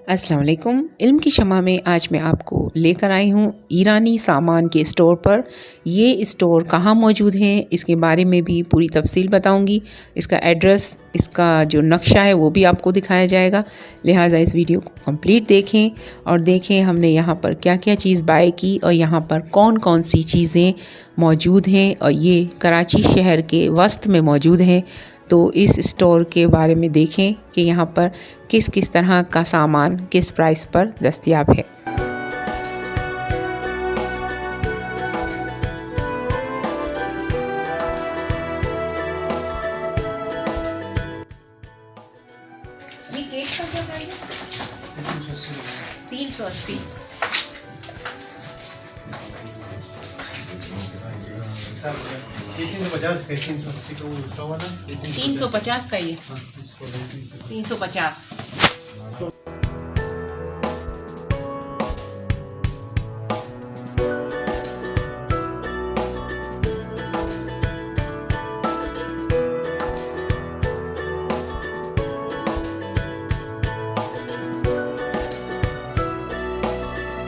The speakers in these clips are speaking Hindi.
अस्सलाम वालेकुम। इल्म की शमा में आज मैं आपको लेकर आई हूँ ईरानी सामान के स्टोर पर। ये स्टोर कहाँ मौजूद है इसके बारे में भी पूरी तफसील बताऊँगी। इसका एड्रेस, इसका जो नक्शा है वो भी आपको दिखाया जाएगा। लिहाजा इस वीडियो को कंप्लीट देखें और देखें हमने यहाँ पर क्या क्या चीज़ बाय की और यहाँ पर कौन कौन सी चीज़ें मौजूद हैं, और ये कराची शहर के वस्त में मौजूद है। तो इस स्टोर के बारे में देखें कि यहाँ पर किस किस तरह का सामान किस प्राइस पर दस्तयाब है। ये केक का क्या प्राइस है? 380। 350 का ये 350।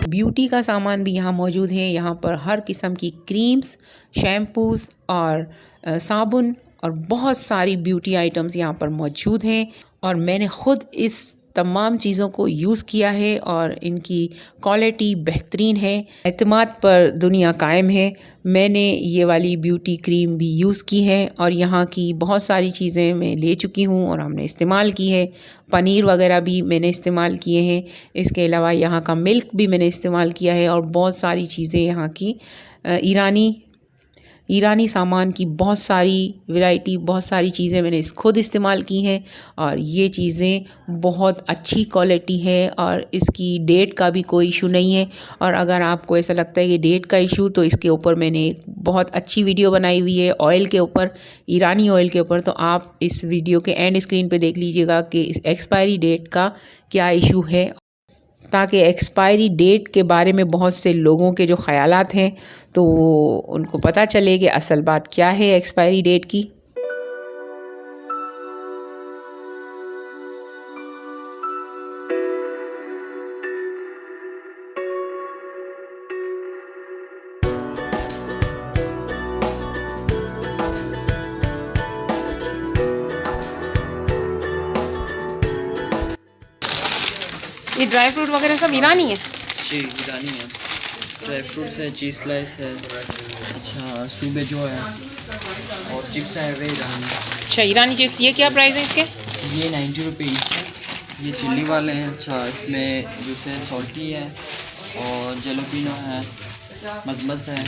ब्यूटी का सामान भी यहाँ मौजूद है। यहाँ पर हर किस्म की क्रीम्स, शैम्पूज़ और साबुन और बहुत सारी ब्यूटी आइटम्स यहाँ पर मौजूद हैं, और मैंने ख़ुद इस तमाम चीज़ों को यूज़ किया है और इनकी क्वालिटी बेहतरीन है। एतमाद पर दुनिया कायम है। मैंने ये वाली ब्यूटी क्रीम भी यूज़ की है और यहाँ की बहुत सारी चीज़ें मैं ले चुकी हूँ और हमने इस्तेमाल की है। पनीर वगैरह भी मैंने इस्तेमाल किए हैं। इसके अलावा यहाँ का मिल्क भी मैंने इस्तेमाल किया है और बहुत सारी चीज़ें यहाँ की ईरानी सामान की बहुत सारी वैरायटी, बहुत सारी चीज़ें मैंने खुद इस्तेमाल की हैं और ये चीज़ें बहुत अच्छी क्वालिटी है और इसकी डेट का भी कोई इशू नहीं है। और अगर आपको ऐसा लगता है कि डेट का इशू, तो इसके ऊपर मैंने एक बहुत अच्छी वीडियो बनाई हुई है ऑयल के ऊपर, ईरानी ऑयल के ऊपर। तो आप इस वीडियो के एंड स्क्रीन पे देख लीजिएगा कि इस एक्सपायरी डेट का क्या इशू है, ताकि एक्सपायरी डेट के बारे में बहुत से लोगों के जो ख़यालात हैं तो उनको पता चले कि असल बात क्या है एक्सपायरी डेट की। ये ड्राई फ्रूट वगैरह सब ईरानी है? जी ईरानी है। ड्राई फ्रूट्स है, चीज़ स्लाइस है, अच्छा सूबे जो है, और चिप्स है वे ईरानी। अच्छा, ईरानी चिप्स। ये क्या प्राइस है इसके? ये 90 रुपये ईच है। ये चिल्ली वाले हैं। अच्छा, इसमें जूस है, सॉल्टी है और जलोपिनो है, मजमस है।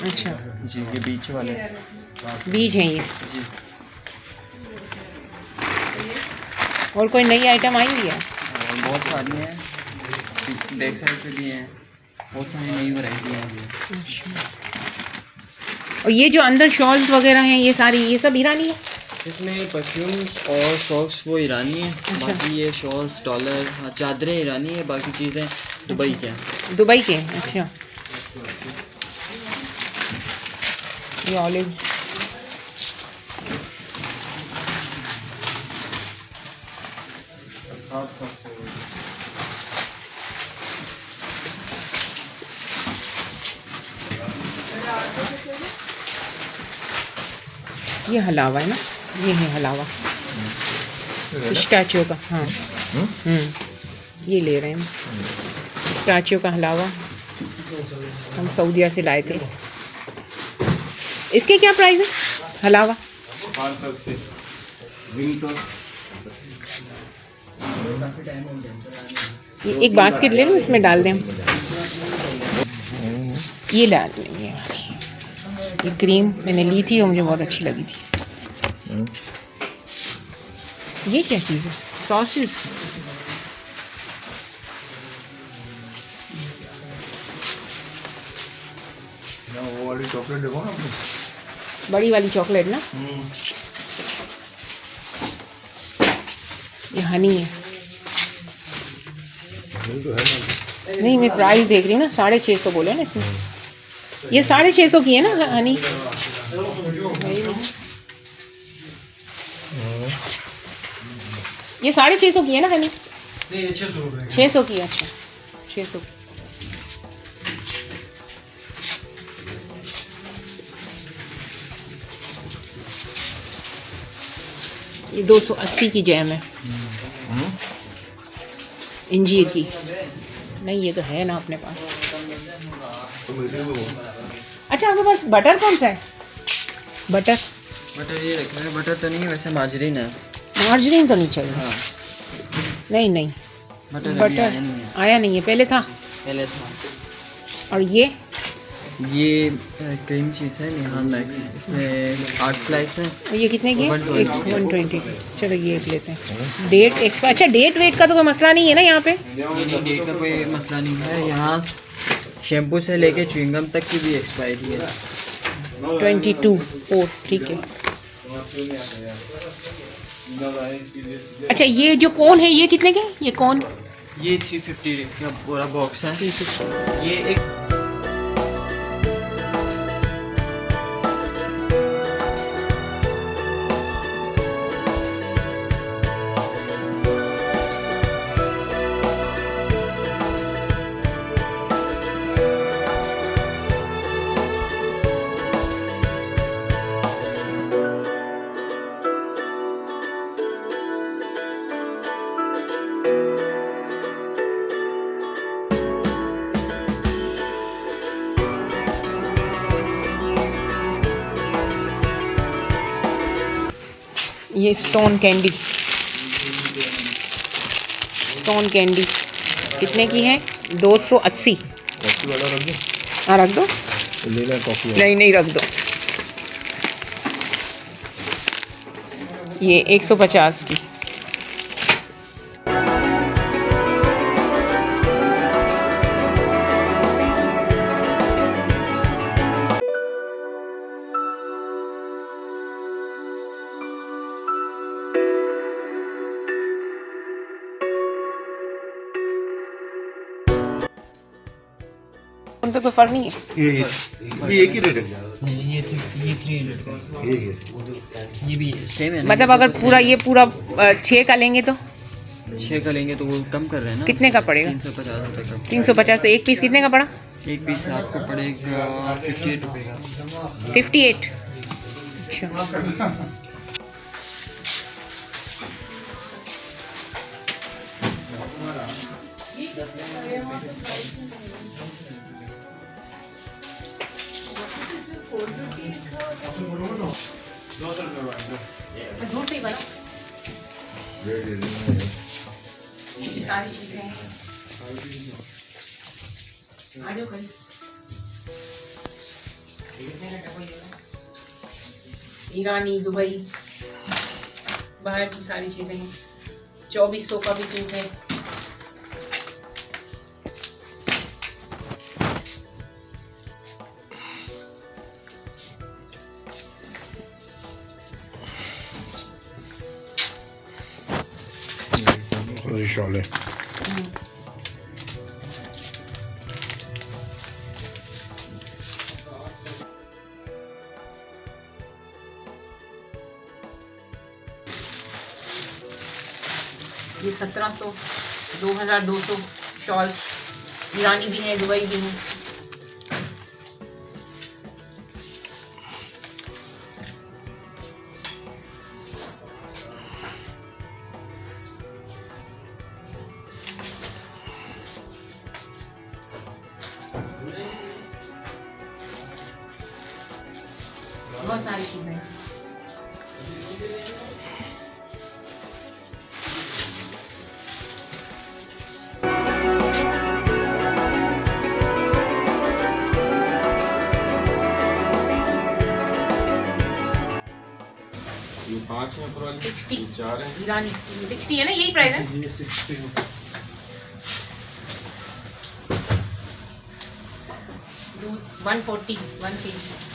अच्छा जी, ये बीच वाले बीज हैं ये। जी। और कोई नई आइटम आई हुई है? और बहुत सारी हैं, बैक साइड पे भी हैं, बहुत सारी नई वैरायटी हैं। और ये जो अंदर शॉल्स वगैरह हैं ये सारी, ये सब ईरानी है? इसमें परफ्यूम्स और सॉक्स वो ईरानी है। अच्छा। बाकी ये शॉल्स, डॉलर, चादरें ईरानी है, बाकी चीज़ें दुबई के हैं। दुबई के? अच्छा। ये ऑलिव्स, ये हलावा है ना? ये है हलावा स्टैचू का। हाँ ये ले रहे हैं हम स्टैचू का हलावा। हम सऊदीया से लाए थे। इसके क्या प्राइस है हलावा? 580। ये एक बास्केट ले लो, इसमें डाल दें हम। ये डाल लेंगे। ये क्रीम मैंने ली थी और मुझे बहुत अच्छी लगी थी। ये क्या चीज़ है? सॉसेस। वो वाली चॉकलेट देखो ना आपने। बड़ी वाली चॉकलेट ना? ये हनी है। तो है ना। नहीं, मैं प्राइस देख रही हूँ ना, 650 बोले ना इसमें। ये 650 की है ना हनी? ये 650 की है ना हनी? नहीं ये 600 रुपये 600 की, अच्छा 600 की। ये 280 की जैम है इंजीर की। नहीं ये तो है ना अपने पास। अच्छा आपके पास बटर कौन सा है? बटर बटर ये रखा है, बटर तो नहीं है वैसे, मार्जरीन है। मार्जरीन तो नहीं चाहिए। हाँ नहीं नहीं बटर अभी बटर आया नहीं है, आया नहीं है, पहले था। पहले था। और ये क्रीम चीज़ है निहान मैक्स, इसमें 8 स्लाइस है। ये कितने की है? 120 120। चलो ये एक लेते हैं। डेट एक्सपायर, अच्छा डेट वेट का तो कोई मसला नहीं है ना यहाँ पे? नहीं डेट का कोई मसला नहीं है। यहाँ शैम्पू से लेके च्युइंगम तक की भी एक्सपायरी है। 22 ओ ठीक है। अच्छा ये जो कोन है ये कितने के? ये कोन ये 350 का पूरा बॉक्स है। ये एक ये स्टोन कैंडी कितने की है? 280। कॉफी वाला रख दो, हाँ रख दो। ले लें कॉफी वाला। नहीं नहीं रख दो। ये 150 की। उन पे कोई फर्क नहीं है। ये एक ही रेट है। नहीं ये 300 का है। ये है। ये भी सेम है ना? मतलब अगर पूरा ये पूरा 6 का लेंगे तो 6 का लेंगे तो वो कम कर रहे हैं ना। कितने का पड़ेगा? 350 रुपये का। 350। तो एक पीस कितने का पड़ा? एक पीस आपको पड़ेगा 58 रुपये का। 58। अच्छा दूर से ही बना सारी चीजें हैं। आ जाओ करीब। ईरानी, दुबई, बाहर की सारी चीजें हैं। 2400 का भी सूट है। शॉल है। ये 1700, 2200 शॉल्स ईरानी भी हैं, दुबई भी हैं। बहुत सारी चीजें हैं। ये 5 है पूरा। 60 4 है। ईरानी 60 है ना, यही प्राइस है। ये 60 है। 140 1 केजी।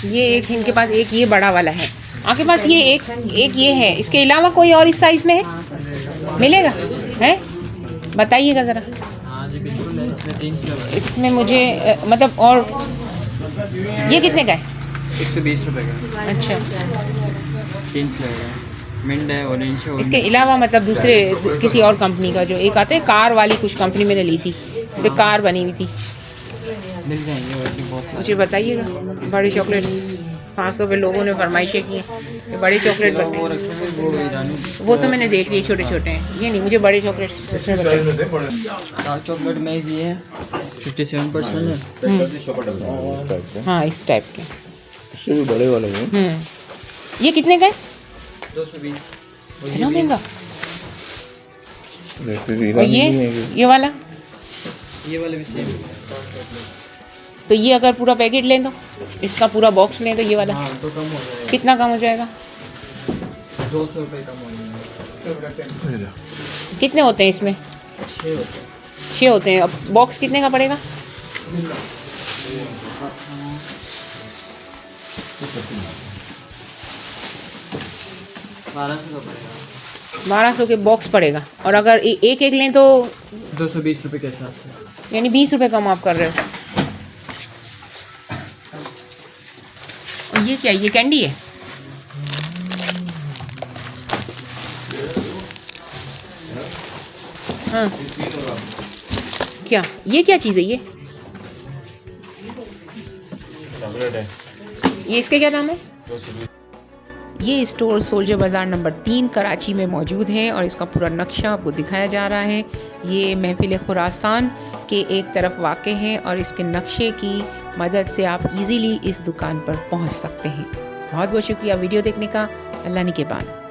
ये एक इनके पास, एक ये बड़ा वाला है आपके पास, ये एक ये है। इसके अलावा कोई और इस साइज़ में है, मिलेगा? है, बताइएगा ज़रा। हाँ जी बिल्कुल है, इसमें 3 फ्लेवर। इसमें मुझे मतलब, और ये कितने का है? 120 रुपये का। अच्छा, 3 फ्लेवर है, मिंट है, ऑरेंज है और इसके अलावा मतलब दूसरे किसी और कंपनी का जो एक आते हैं कार वाली, कुछ कंपनी मैंने ली थी, इस पर कार बनी हुई थी, मिल जाएंगे और भी बहुत सारे। मुझे बताइएगा। बड़े चॉकलेट्स खासतौर पे लोगों ने फरमाइशें की हैं कि बड़े चॉकलेट वो बताइए। रखे हैं वो ईरानी। वो तो मैंने देख लिए, छोटे छोटे हैं, ये नहीं, मुझे बड़े चॉकलेट्स बताइए। डार्क चॉकलेट में ये है 57% है। हाँ, इस टाइप के। इससे भी बड़े वाले हैं। ये कितने का है? 220। इतना महंगा? जैसे और ये वाला? ये वाले भी सेम। तो ये अगर पूरा पैकेट लें तो, इसका पूरा बॉक्स लें तो ये वाला हाँ तो कम हो जाएगा, कितना कम हो जाएगा? 200 रुपये कम हो जाएगा। कितने होते हैं इसमें? 6 होते हैं। 6 होते हैं। अब बॉक्स कितने का पड़ेगा? 1200 का पड़ेगा। 1200 के बॉक्स पड़ेगा। और अगर एक एक लें तो 220 रुपये के हिसाब से। यानी 20 रुपये कम आप कर रहे हो। और ये क्या, ये कैंडी है? हाँ, क्या ये क्या चीज़ है? ये इसके क्या नाम है? ये स्टोर सोल्जर बाज़ार नंबर 3 कराची में मौजूद है और इसका पूरा नक्शा आपको दिखाया जा रहा है। ये महफिल खुरासान के एक तरफ वाक़ है और इसके नक्शे की मदद से आप इजीली इस दुकान पर पहुंच सकते हैं। बहुत बहुत शुक्रिया वीडियो देखने का। अल्लाह निगहबान।